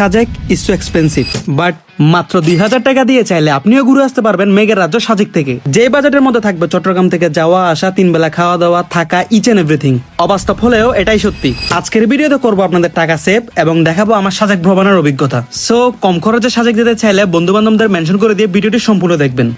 Sajek is so expensive, but মাত্র 2000 টাকা দিয়ে চাইলে আপনিও ঘুরে আসতে পারবেন মেঘের রাজ্য সাজেক থেকে। যে বাজেটের মধ্যে থাকবে চট্টগ্রাম থেকে যাওয়া আসা, 3 বেলা খাওয়া দাওয়া, থাকা, ইচ এন্ড এভরিথিং। অবাস্তব হলেও এটাই সত্যি। আজকের ভিডিওতে করবো আপনাদের টাকা সেভ এবং দেখাবো আমার সাজেক ভ্রমণের অভিজ্ঞতা। সো কম খরচে সাজেক যেতে চাইলে বন্ধু বান্ধবদের মেনশন করে দিয়ে ভিডিওটি সম্পূর্ণ দেখবেন।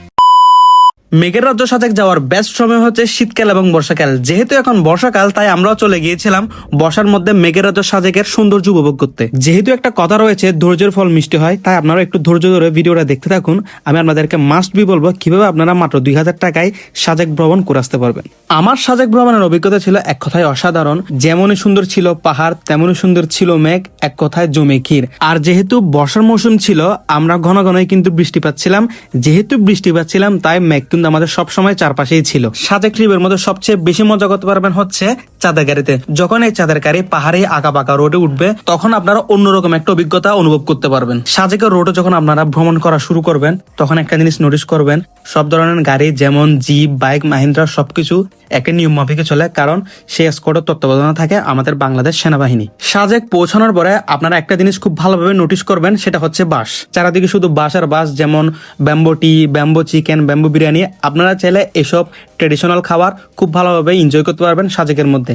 মেঘের রাজ্য সাজেক যাওয়ার বেস্ট সময় হচ্ছে শীতকাল এবং বর্ষাকাল। যেহেতু এখন বর্ষাকাল তাই আমরাও চলে গিয়েছিলাম বর্ষার মধ্যে মেঘের রাজ্য সাজেকের সৌন্দর্য উপভোগ করতে। যেহেতু একটা কথা রয়েছে ধৈর্যের ফল মিষ্টি হয়, তাই আপনারা একটু ধৈর্য ধরে ভিডিওটা দেখতে থাকুন। আমি আপনাদেরকে মাস্ট বি বলবো কিভাবে আপনারা মাত্র 2000 টাকায় সাজেক ভ্রমণ করে আসতে পারবেন। আমার সাজেক ভ্রমণের অভিজ্ঞতা ছিল এক কথায় অসাধারণ। যেমনই সুন্দর ছিল পাহাড়, তেমনই সুন্দর ছিল মেঘ, এক কথায় জমে ক্ষীর। আর যেহেতু বর্ষার মৌসুম ছিল আমরা ঘন ঘনই কিন্তু বৃষ্টি পাচ্ছিলাম। যেহেতু বৃষ্টি পাচ্ছিলাম তাই মেঘ কিন্তু আমাদের সবসময় চারপাশেই ছিল। সাজেক ট্রিপের মধ্যে সবচেয়ে বেশি মজা করতে পারবেন হচ্ছে চাঁদের গাড়িতে। যখন এই চাঁদের গাড়ি পাহাড়ে আঁকা বাঁকা রোডে উঠবে তখন আপনারা অন্যরকম একটা অভিজ্ঞতা অনুভব করতে পারবেন। সাজেকের রোডে যখন আপনারা ভ্রমণ করা শুরু করবেন তখন একটা জিনিস নোটিস করবেন, সব ধরনের গাড়ি যেমন জিপ, বাইক, মাহিন্দ্রা সবকিছু একটা নিয়ম মাফিকে চলে, কারণ সেই স্কোয়াডের তত্ত্বাবধানে থাকে আমাদের বাংলাদেশ সেনাবাহিনী। সাজেক পৌঁছানোর পরে আপনারা একটা জিনিস খুব ভালোভাবে নোটিস করবেন, সেটা হচ্ছে বাস। চারিদিকে শুধু বাস আর বাস, যেমন ব্যাম্বো টি, ব্যাম্বো চিকেন, ব্যাম্বো বিরিয়ানি। আপনারা চাইলে এসব ট্রেডিশনাল খাবার খুব ভালোভাবে এনজয় করতে পারবেন সাজেকের মধ্যে।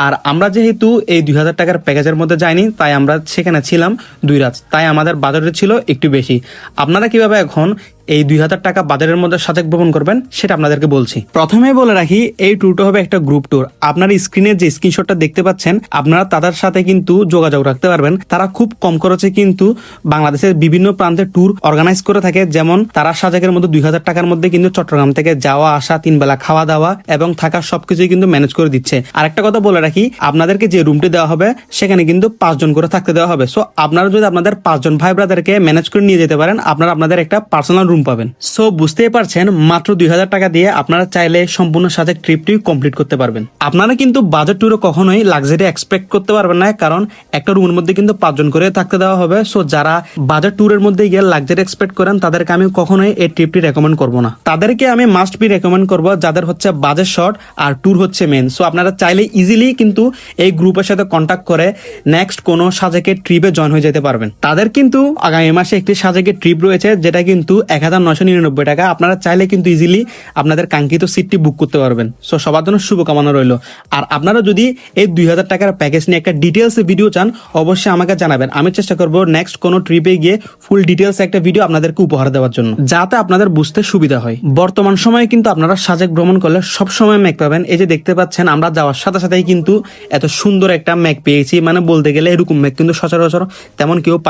আর আমরা যেহেতু এই 2000 টাকার প্যাকেজের মধ্যে যাইনি তাই আমরা সেখানে ছিলাম 2 রাত, তাই আমাদের বাজেট ছিল একটু বেশি। আপনারা কিভাবে এখন এই 2000 টাকা বাজারের মধ্যে সাজেক ভ্রমণ করবেন সেটা আপনাদেরকে বলছি। প্রথমে বলে রাখি এই ট্যুরটা হবে একটা গ্রুপ ট্যুর। আপনার স্ক্রিনে যে স্ক্রিনশটটা দেখতে পাচ্ছেন আপনারা তাদের সাথে কিন্তু যোগাযোগ রাখতে পারবেন। তারা খুব কম খরচে কিন্তু বাংলাদেশের বিভিন্ন প্রান্তে ট্যুর অর্গানাইজ করে থাকে। যেমন তারা সাজেকের মধ্যে 2000 টাকার মধ্যে কিন্তু চট্টগ্রাম থেকে যাওয়া আসা, 3 বেলা খাওয়া দাওয়া এবং থাকা সবকিছুই কিন্তু ম্যানেজ করে দিচ্ছে। আর একটা কথা বলে রাখি, আপনাদেরকে যে রুমটি দেওয়া হবে সেখানে কিন্তু 5 জন করে থাকতে দেওয়া হবে। সো আপনারা যদি আপনাদের 5 জন ভাই ব্রাদারকে ম্যানেজ করে নিয়ে যেতে পারেন আপনারা আপনাদের একটা পার্সোনাল রুম পাবেন। সো বুঝতেই পারছেন মাত্র 2000 টাকা দিয়ে আপনারা চাইলে সম্পূর্ণ সাজেক ট্রিপটি কমপ্লিট করতে পারবেন। আপনারা কিন্তু বাজেট ট্যুরে কখনোই লাক্সারি এক্সপেক্ট করতে পারবেন না, কারণ একটা রুমের মধ্যে কিন্তু 5 জন করে থাকতে দেওয়া হবে। সো যারা বাজেট ট্যুরের মধ্যে গিয়ে লাক্সারি এক্সপেক্ট করেন তাদেরকে আমি কখনোই এই ট্রিপটি রেকমেন্ড করবো না। তাদেরকে আমি মাস্ট বি রেকমেন্ড করবো যাদের হচ্ছে বাজেট শর্ট আর ট্যুর হচ্ছে মেন। সো আপনারা চাইলে ইজিলি কিন্তু এই গ্রুপের সাথে কন্ট্যাক্ট করে নেক্সট কোনো সাজেকের ট্রিপে জয়েন হয়ে যেতে পারবেন। তাদের কিন্তু আগামী মাসে একটি সাজেকের ট্রিপ রয়েছে যেটা কিন্তু 1999 টাকা। আপনারা চাইলে কিন্তু ইজিলি আপনাদের কাঙ্ক্ষিত সিটটি বুক করতে পারবেন। সো সবার জন্য শুভকামনা রইল। আর আপনারা যদি এই 2000 টাকার প্যাকেজ নিয়ে একটা ডিটেলস ভিডিও চান অবশ্যই আমাকে জানাবেন। আমি চেষ্টা করবো নেক্সট কোনো ট্রিপে গিয়ে ফুল ডিটেলস একটা ভিডিও আপনাদেরকে উপহার দেওয়ার জন্য, যাতে আপনাদের বুঝতে সুবিধা হয়। বর্তমান সময়ে কিন্তু আপনারা সাজেক ভ্রমণ করলে সব সময় মেঘ পাবেন। এই যে দেখতে পাচ্ছেন আমরা যাওয়ার সাথে সাথেই কিন্তু এত সুন্দর একটা মেঘ পেয়েছি, মানে বলতে গেলে এরকম মেঘ কিন্তু সচরাচর তেমন কেউ